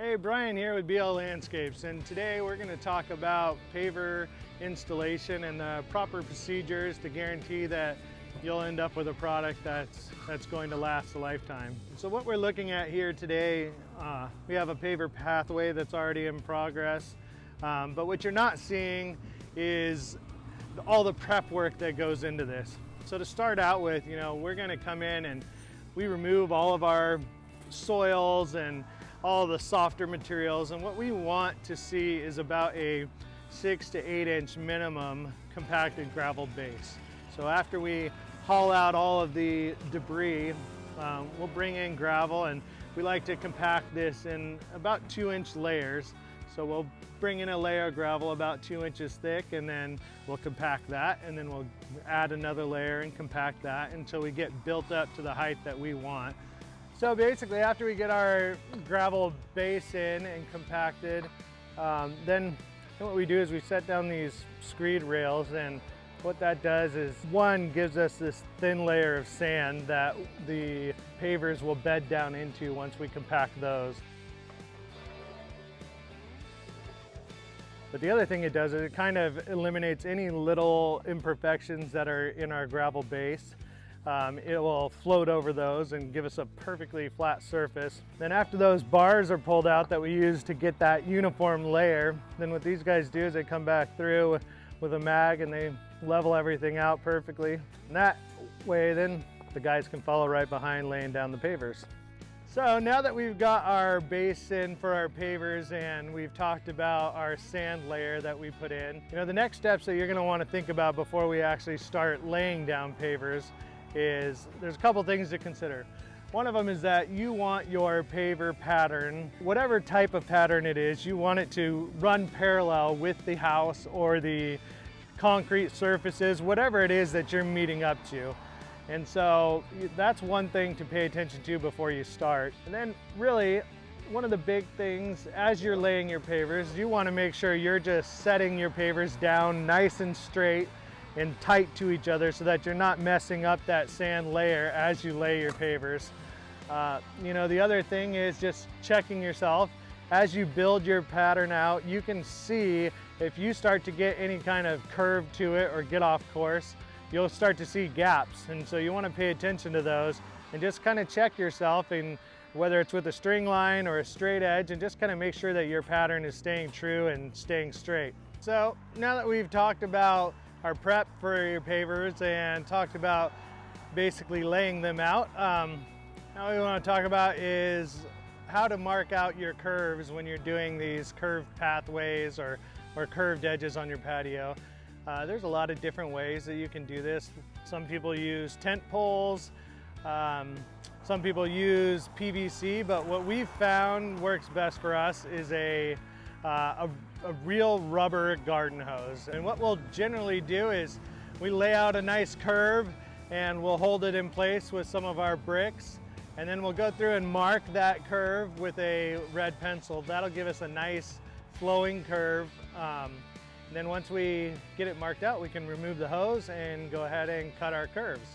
Hey, Brian here with BL Landscapes, and today we're going to talk about paver installation and the proper procedures to guarantee that you'll end up with a product that's going to last a lifetime. So what we're looking at here today, we have a paver pathway that's already in progress, but what you're not seeing is all the prep work that goes into this. So to start out with, we're going to come in and we remove all of our soils and all the softer materials, and what we want to see is about a 6 to 8 inch minimum compacted gravel base. So after we haul out all of the debris, we'll bring in gravel, and we like to compact this in about 2-inch layers. So we'll bring in a layer of gravel about 2 inches thick, and then we'll compact that, and then we'll add another layer and compact that until we get built up to the height that we want. So basically, after we get our gravel base in and compacted, then what we do is we set down these screed rails, and what that does is, one, gives us this thin layer of sand that the pavers will bed down into once we compact those. But the other thing it does is it kind of eliminates any little imperfections that are in our gravel base. It will float over those and give us a perfectly flat surface. Then after those bars are pulled out that we use to get that uniform layer, then what these guys do is they come back through with a mag and they level everything out perfectly. And that way then the guys can follow right behind laying down the pavers. So now that we've got our base in for our pavers and we've talked about our sand layer that we put in, the next steps that you're going to want to think about before we actually start laying down pavers is there's a couple things to consider. One of them is that you want your paver pattern, whatever type of pattern it is, you want it to run parallel with the house or the concrete surfaces, whatever it is that you're meeting up to. And so that's one thing to pay attention to before you start. And then really, one of the big things as you're laying your pavers, you want to make sure you're just setting your pavers down nice and straight and tight to each other so that you're not messing up that sand layer as you lay your pavers. The other thing is just checking yourself. As you build your pattern out, you can see if you start to get any kind of curve to it or get off course, you'll start to see gaps. And so you want to pay attention to those and just kind of check yourself, and whether it's with a string line or a straight edge, and just kind of make sure that your pattern is staying true and staying straight. So now that we've talked about our prep for your pavers and talked about basically laying them out, now what we want to talk about is how to mark out your curves when you're doing these curved pathways or curved edges on your patio. There's a lot of different ways that you can do this. Some people use tent poles, some people use PVC, but what we've found works best for us is a real rubber garden hose. And what we'll generally do is we lay out a nice curve and we'll hold it in place with some of our bricks, and then we'll go through and mark that curve with a red pencil. That'll give us a nice flowing curve. And then once we get it marked out, we can remove the hose and go ahead and cut our curves.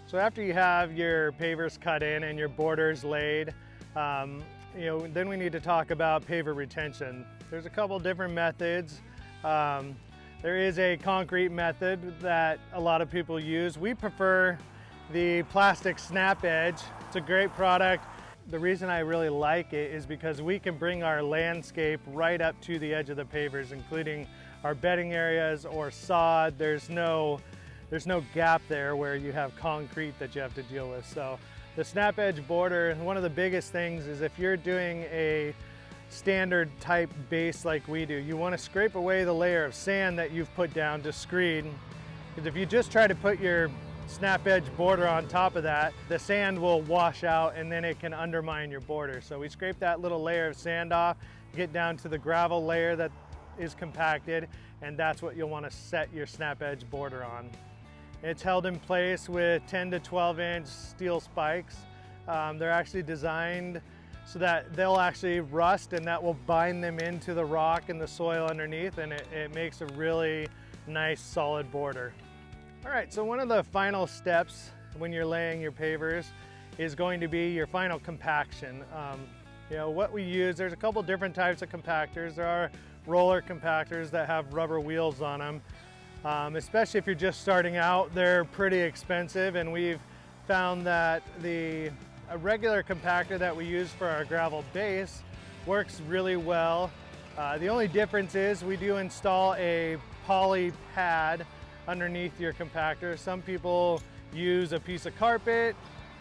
So after you have your pavers cut in and your borders laid, then we need to talk about paver retention. There's a couple different methods. There is a concrete method that a lot of people use. We prefer the plastic snap edge. It's a great product. The reason I really like it is because we can bring our landscape right up to the edge of the pavers, including our bedding areas or sod. There's no gap there where you have concrete that you have to deal with. So the snap edge border, one of the biggest things is if you're doing a standard type base like we do, you want to scrape away the layer of sand that you've put down to screed. Because if you just try to put your snap edge border on top of that, the sand will wash out and then it can undermine your border. So we scrape that little layer of sand off, get down to the gravel layer that is compacted, and that's what you'll want to set your snap edge border on. It's held in place with 10 to 12 inch steel spikes. They're actually designed so that they'll actually rust, and that will bind them into the rock and the soil underneath, and it makes a really nice solid border. All right, so one of the final steps when you're laying your pavers is going to be your final compaction. You know, what we use, there's a couple different types of compactors. There are roller compactors that have rubber wheels on them. Especially if you're just starting out, they're pretty expensive, and we've found that a regular compactor that we use for our gravel base works really well. The only difference is we do install a poly pad underneath your compactor. Some people use a piece of carpet,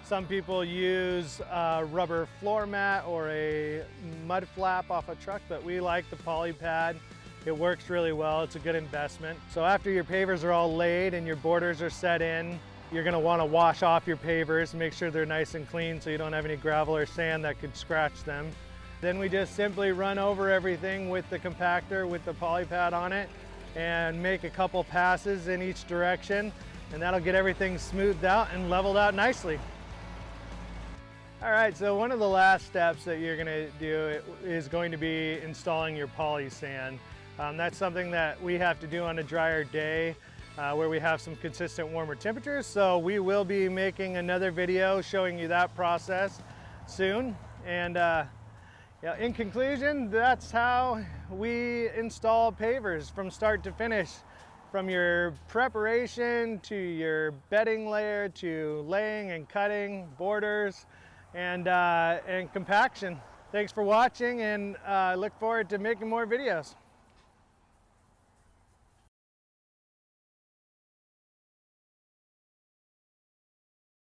some people use a rubber floor mat or a mud flap off a truck, but we like the poly pad. It works really well, it's a good investment. So after your pavers are all laid and your borders are set in, you're gonna wanna wash off your pavers, make sure they're nice and clean so you don't have any gravel or sand that could scratch them. Then we just simply run over everything with the compactor with the poly pad on it and make a couple passes in each direction, and that'll get everything smoothed out and leveled out nicely. All right, so one of the last steps that you're gonna do is going to be installing your poly sand. That's something that we have to do on a drier day where we have some consistent warmer temperatures. So we will be making another video showing you that process soon. And yeah, in conclusion, that's how we install pavers from start to finish. From your preparation to your bedding layer to laying and cutting borders and compaction. Thanks for watching, and I look forward to making more videos.